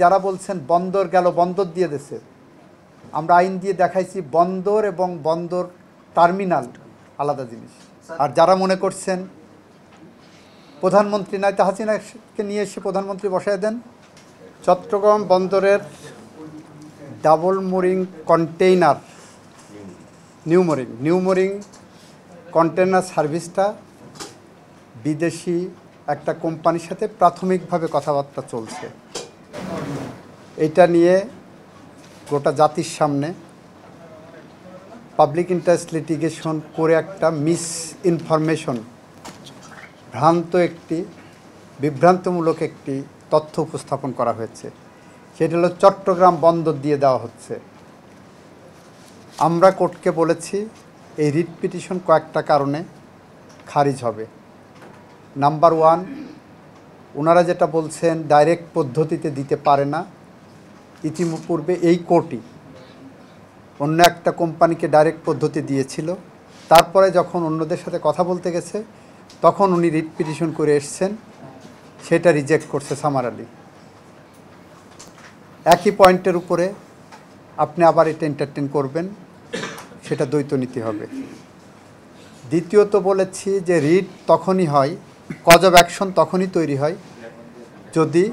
যারা বলছেন বন্দর গেল, বন্দর দিয়ে দেশে, আমরা আইন দিয়ে দেখাইছি বন্দর এবং বন্দর টার্মিনাল আলাদা জিনিস। আর যারা মনে করছেন প্রধানমন্ত্রী নয়তো হাসিনাকে নিয়ে এসে প্রধানমন্ত্রী বসায় দেন, চট্টগ্রাম বন্দরের double mooring container new mooring container সার্ভিসটা বিদেশি একটা কোম্পানির সাথে প্রাথমিকভাবে কথাবার্তা চলছে। এটা নিয়ে গোটা জাতির সামনে পাবলিক ইন্টারেস্ট লিটিগেশন করে একটা মিস ইনফরমেশন, বিভ্রান্তমূলক একটি তথ্য উপস্থাপন করা হয়েছে। সেটা হলো চট্টগ্রাম বন্দর দিয়ে দেওয়া হচ্ছে। আমরা কোর্টকে বলেছি এই রিট পিটিশন কয়েকটা কারণে খারিজ হবে। নাম্বার 1, ওনারা যেটা বলছেন ডাইরেক্ট পদ্ধতিতে দিতে পারে না। ইতিপূর্বে এই কোর্টই অন্য একটা কোম্পানিকে ডাইরেক্ট পদ্ধতি দিয়েছিল, তারপরে যখন অন্যদের সাথে কথা বলতে গেছে তখন উনি রিট পিটিশন করে এসছেন, সেটা রিজেক্ট করছে সামারালি। একই পয়েন্টের উপরে আপনি আবার এটা এন্টারটেন করবেন, সেটা দ্বৈত নীতি হবে। দ্বিতীয়ত বলেছি যে রিট তখনই হয়, কজ অফ অ্যাকশন তখনই তৈরি হয় যদি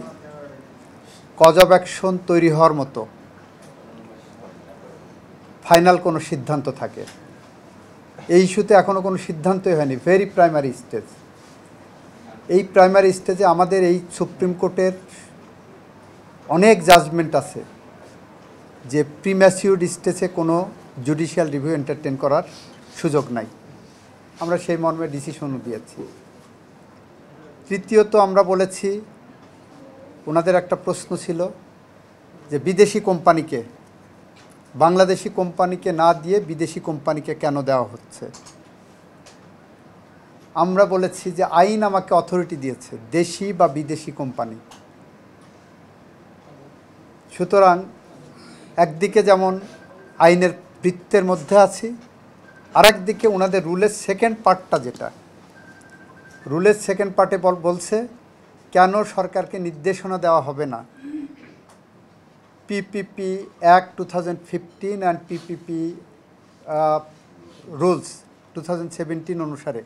কজ অফ অ্যাকশন তৈরি হওয়ার মতো ফাইনাল কোনো সিদ্ধান্ত থাকে। এই ইস্যুতে এখনও কোনো সিদ্ধান্তই হয়নি, ভেরি প্রাইমারি স্টেজ। এই প্রাইমারি স্টেজে আমাদের এই সুপ্রিম কোর্টের অনেক জাজমেন্ট আছে যে প্রিম্যাচিউরড স্টেজে কোনো জুডিশিয়াল রিভিউ এন্টারটেন করার সুযোগ নাই। আমরা সেই মর্মে ডিসিশনও দিয়েছি। তৃতীয়ত আমরা বলেছি, ওনাদের একটা প্রশ্ন ছিল যে বিদেশি কোম্পানিকে, বাংলাদেশি কোম্পানিকে না দিয়ে বিদেশি কোম্পানিকে কেন দেওয়া হচ্ছে। আমরা বলেছি যে আইন আমাকে অথরিটি দিয়েছে, দেশি বা বিদেশি কোম্পানি। সুতরাং একদিকে যেমন আইনের বৃত্তের মধ্যে আছি, আরেকদিকে ওনাদের রুলের সেকেন্ড পার্টটা, যেটা রুলের সেকেন্ড পার্টে বলছে কেন সরকারকে নির্দেশনা দেওয়া হবে না PPP act 2015 and PPP rules 2017 অনুসারে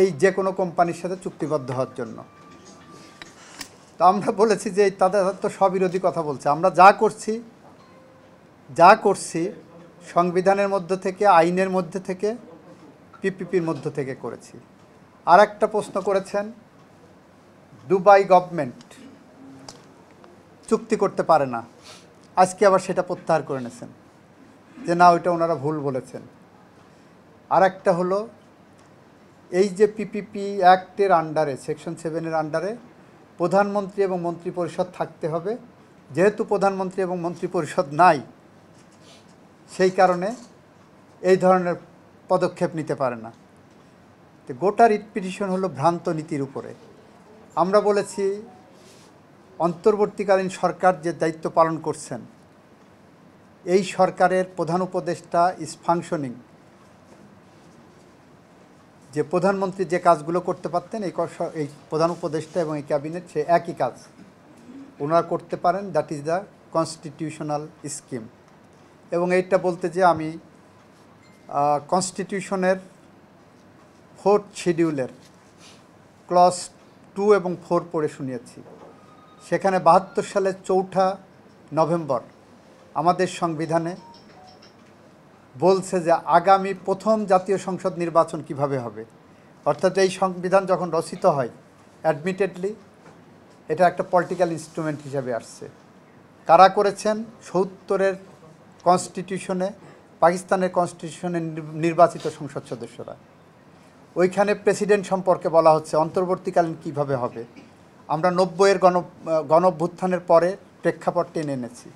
এই যে কোনো কোম্পানির সাথে চুক্তিবদ্ধ হওয়ার জন্য। তো আমরা বলেছি যে তাদের তো স্ববিরোধী কথা বলছে। আমরা যা করছি সংবিধানের মধ্য থেকে, আইনের মধ্যে থেকে, পিপিপির মধ্য থেকে করেছি। আর একটা প্রশ্ন করেছেন, দুবাই গভর্নমেন্ট চুক্তি করতে পারে না, আজকে আবার সেটা প্রত্যাহার করে নিয়েছেন যে না, ওইটা ওনারা ভুল বলেছেন। আর একটা হলো এই যে পিপিপি অ্যাক্টের আন্ডারে, সেকশন 7-এর আন্ডারে প্রধানমন্ত্রী এবং মন্ত্রিপরিষদ থাকতে হবে। যেহেতু প্রধানমন্ত্রী এবং মন্ত্রিপরিষদ নাই, সেই কারণে এই ধরনের পদক্ষেপ নিতে পারে না। তো গোটা রিট পিটিশন হলো ভ্রান্ত নীতির উপরে। আমরা বলেছি অন্তর্বর্তীকালীন সরকার যে দায়িত্ব পালন করছেন, এই সরকারের প্রধান উপদেষ্টা ইজ ফাংশনিং, যে প্রধানমন্ত্রী যে কাজগুলো করতে পারতেন এই প্রধান উপদেষ্টা এবং এই ক্যাবিনেট সে একই কাজ ওনারা করতে পারেন। That is the constitutional scheme. এবং এইটা বলতে যে আমি কনস্টিটিউশনের 4th শিডিউলের ক্লজ 2 এবং 4 পড়ে শুনিয়েছি। সেখানে 72 সালের 4 নভেম্বর আমাদের সংবিধানে বলছে যে আগামী প্রথম জাতীয় সংসদ নির্বাচন কিভাবে হবে। অর্থাৎ এই সংবিধান যখন রচিত হয়, অ্যাডমিটেডলি এটা একটা পলিটিক্যাল ইনস্ট্রুমেন্ট হিসেবে আসছে। কারা করেছেন? 70-এর কনস্টিটিউশনে, পাকিস্তানের কনস্টিটিউশনে নির্বাচিত সংসদ সদস্যরা। ওইখানে প্রেসিডেন্ট সম্পর্কে বলা হচ্ছে অন্তর্বর্তীকালীন কিভাবে হবে। আমরা 90-এর গণঅভ্যুত্থানের পরে প্রেক্ষাপট টেনে এনেছি,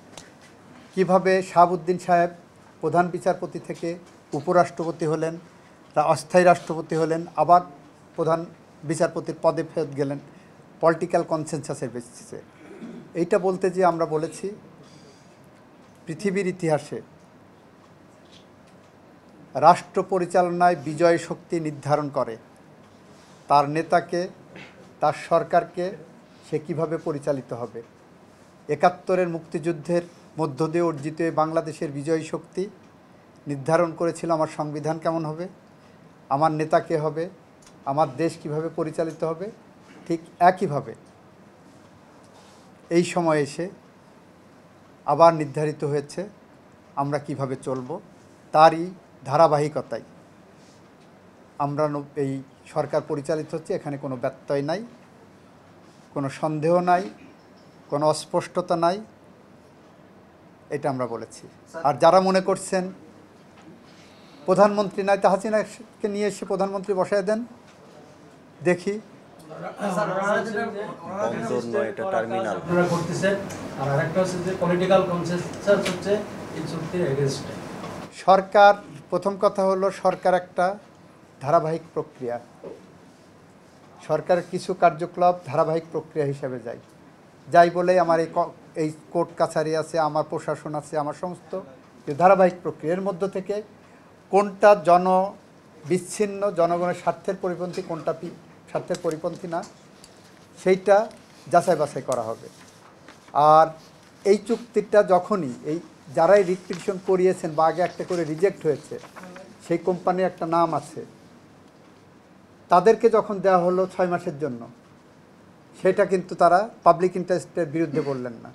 কিভাবে শাহাবুদ্দিন সাহেব প্রধান বিচারপতি থেকে উপরাষ্ট্রপতি হলেন, অস্থায়ী রাষ্ট্রপতি হলেন, আবার প্রধান বিচারপতির পদে ফেরত গেলেন পলিটিক্যাল কনসেনসাসের বেসিসে। এইটা বলতে যে আমরা বলেছি পৃথিবীর ইতিহাসে রাষ্ট্র পরিচালনায় বিজয় শক্তি নির্ধারণ করে তার নেতাকে তার সরকারকে সে কিভাবে পরিচালিত হবে। ৭১-এর মুক্তিযুদ্ধের মধ্য দিয়ে অর্জিত বাংলাদেশের বিজয়ী শক্তি নির্ধারণ করেছিল আমার সংবিধান কেমন হবে, আমার নেতা কে হবে, আমার দেশ কিভাবে পরিচালিত হবে। ঠিক একইভাবে এই সময় এসে আবার নির্ধারিত হয়েছে আমরা কিভাবে চলব। তারই ধারাবাহিকতায় আমরা এই সরকার পরিচালিত হচ্ছে। এখানে কোনো ব্যত্যয় নাই, কোনো সন্দেহ নাই, কোনো অস্পষ্টতা নাই, এটা আমরা বলেছি। আর যারা মনে করছেন প্রধানমন্ত্রী নাই, তা হাসিনাকে নিয়ে এসে প্রধানমন্ত্রী বসায় দেন, দেখি। সরকার, প্রথম কথা হলো সরকার একটা ধারাবাহিক প্রক্রিয়া। সরকারের কিছু কার্যকলাপ ধারাবাহিক প্রক্রিয়া হিসাবে যায়, যাই বলে আমার এই কোর্ট কাছারি আছে, আমার প্রশাসন আছে, আমার সমস্ত ধারাবাহিক প্রক্রিয়া। এর মধ্য থেকে কোনটা বিচ্ছিন্ন জনগণের স্বার্থের পরিপন্থী, কোনটা স্বার্থের পরিপন্থী না, সেইটা যাচাই বাছাই করা হবে। আর এই চুক্তিটা যখনই যারাই রিট পিটিশন করিয়েছেন বা আগে একটা করে রিজেক্ট হয়েছে, সেই কোম্পানির একটা নাম আছে, তাদেরকে যখন দেওয়া হলো 6 মাসের জন্য, সেটা কিন্তু তারা পাবলিক ইন্টারেস্টের বিরুদ্ধে বললেন না।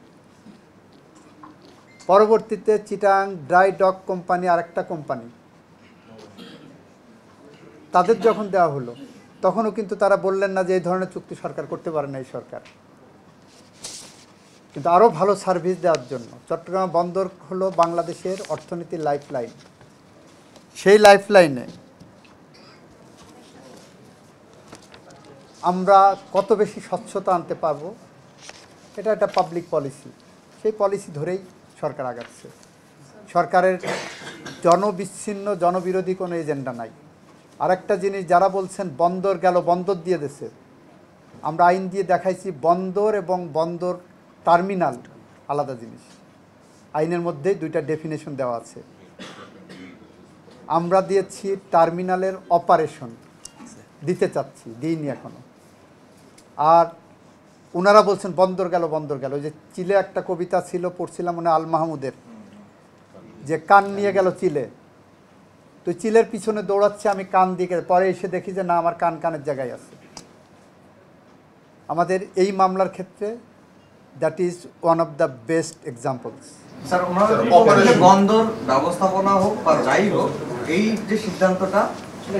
পরবর্তীতে চিটাং ড্রাই ডক কোম্পানি, আরেকটা কোম্পানি, তাদের যখন দেওয়া হলো তখনও কিন্তু তারা বললেন না যে এই ধরনের চুক্তি সরকার করতে পারে না। এই সরকার কিন্তু আরও ভালো সার্ভিস দেওয়ার জন্য, চট্টগ্রাম বন্দর হলো বাংলাদেশের অর্থনীতির লাইফলাইন। সেই লাইফলাইনে আমরা কত বেশি স্বচ্ছতা আনতে পারবো, এটা একটা পাবলিক পলিসি। সেই পলিসি ধরেই সরকার আগাচ্ছে। সরকারের জনবিচ্ছিন্ন, জনবিরোধী কোনো এজেন্ডা নাই। আরেকটা জিনিস, যারা বলছেন বন্দর গেল, বন্দর দিয়ে দেশে, আমরা আইন দিয়ে দেখাইছি বন্দর এবং বন্দর টার্মিনাল আলাদা জিনিস। আইনের মধ্যেই দুইটা ডেফিনেশন দেওয়া আছে। আমরা দিয়েছি টার্মিনালের অপারেশন দিতে চাচ্ছি, দিইনি এখনো। আর ওনারা বলছেন বন্দর গেল, বন্দর গেল। ওই যে চিলে একটা কবিতা ছিল, পড়ছিলাম মনে আল মাহমুদের, যে কান নিয়ে গেল চিলে, তো চিলের পিছনে দৌড়াচ্ছে, আমি কান দিয়ে, পরে এসে দেখি যে না, আমার কান কানের জায়গায় আছে। আমাদের এই মামলার ক্ষেত্রে that is one of the best examples. Sir, বন্দর ব্যবস্থাপনা হোক বা যাই হোক, এই যে সিদ্ধান্তটা,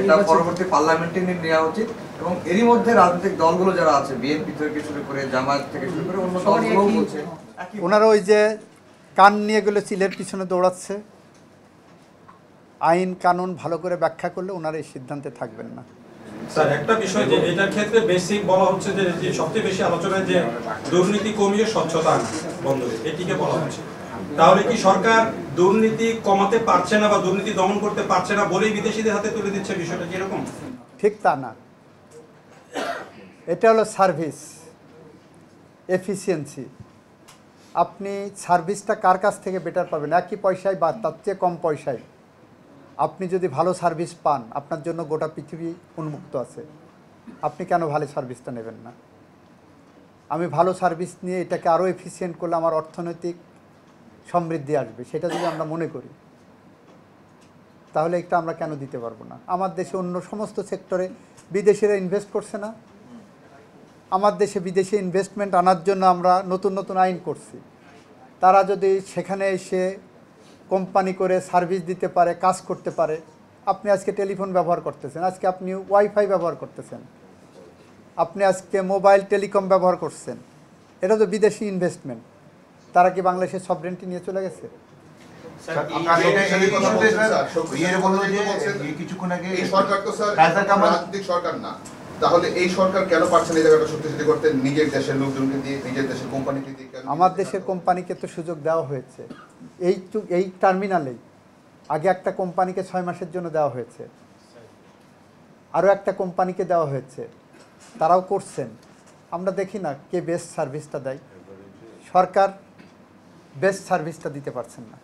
এটা পরবর্তী পার্লামেন্টে নেওয়া উচিত। এবং এরই মধ্যে রাজনৈতিক দলগুলো যারা আছে, বিএনপি থেকে শুরু করে, জামায়াত থেকে শুরু করে অন্য দলগুলোও বলছে, ওনারা ওই যে কান নিয়ে গেলে চিলের পিছনে দৌড়াচ্ছে। আইন কানুন ভালো করে ব্যাখ্যা করলে ওনারা এই সিদ্ধান্তে থাকবেন না। স্যার, একটা বিষয় যে এটার ক্ষেত্রে বেসিক বলা হচ্ছে যে সবচেয়ে বেশি আলোচনায় যে দুর্নীতি কমিয়ে স্বচ্ছতা বন্ধে, এটিকে বলা হচ্ছে। তাহলে কি সরকার দুর্নীতি কমাতে পারছে না বা দুর্নীতি দমন করতে পারছে না বলেই বিদেশিদের হাতে তুলে দিচ্ছে? বিষয়টা কি এরকম? ঠিক তা না। এটা হলো সার্ভিস এফিসিয়েন্সি। আপনি সার্ভিসটা কার কাছ থেকে বেটার পাবেন? একই পয়সায় বা তার চেয়ে কম পয়সায় আপনি যদি ভালো সার্ভিস পান, আপনার জন্য গোটা পৃথিবী উন্মুক্ত আছে। আপনি কেন ভালো সার্ভিসটা নেবেন না? আমি ভালো সার্ভিস নিয়ে এটাকে আরও এফিসিয়েন্ট করলে আমার অর্থনৈতিক সমৃদ্ধি আসবে, সেটা যদি আমরা মনে করি, তাহলে এটা আমরা কেন দিতে পারবো না? আমার দেশে অন্য সমস্ত সেক্টরে বিদেশিরা ইনভেস্ট করছে না? আমার দেশে বিদেশি ইনভেস্টমেন্ট আনার জন্য আমরা নতুন নতুন আইন করছি। তারা যদি সেখানে এসে কোম্পানি করে সার্ভিস দিতে পারে, কাজ করতে পারে। আপনি আজকে টেলিফোন ব্যবহার করতেছেন, আজকে আপনি ওয়াইফাই ব্যবহার করতেছেন, আপনি আজকে মোবাইল টেলিকম ব্যবহার করছেন, এটা তো বিদেশি ইনভেস্টমেন্ট। তারা কি বাংলাদেশের সভরেন্টি নিয়ে চলে গেছে? তাহলে এই সরকার কেন পারছে না এই জায়গাটা শক্তিশালী করতে? নিজের দেশের লোকজনকে দিয়ে, নিজের দেশের কোম্পানিকে দিয়ে। আমার দেশের কোম্পানিকে তো সুযোগ দেওয়া হয়েছে। এই টার্মিনালেই আগে একটা কোম্পানিকে 6 মাসের জন্য দেওয়া হয়েছে, আরও একটা কোম্পানিকে দেওয়া হয়েছে, তারাও করছেন। আমরা দেখি না কে বেস্ট সার্ভিসটা দেয়। সরকার বেস্ট সার্ভিসটা দিতে পারছেন না।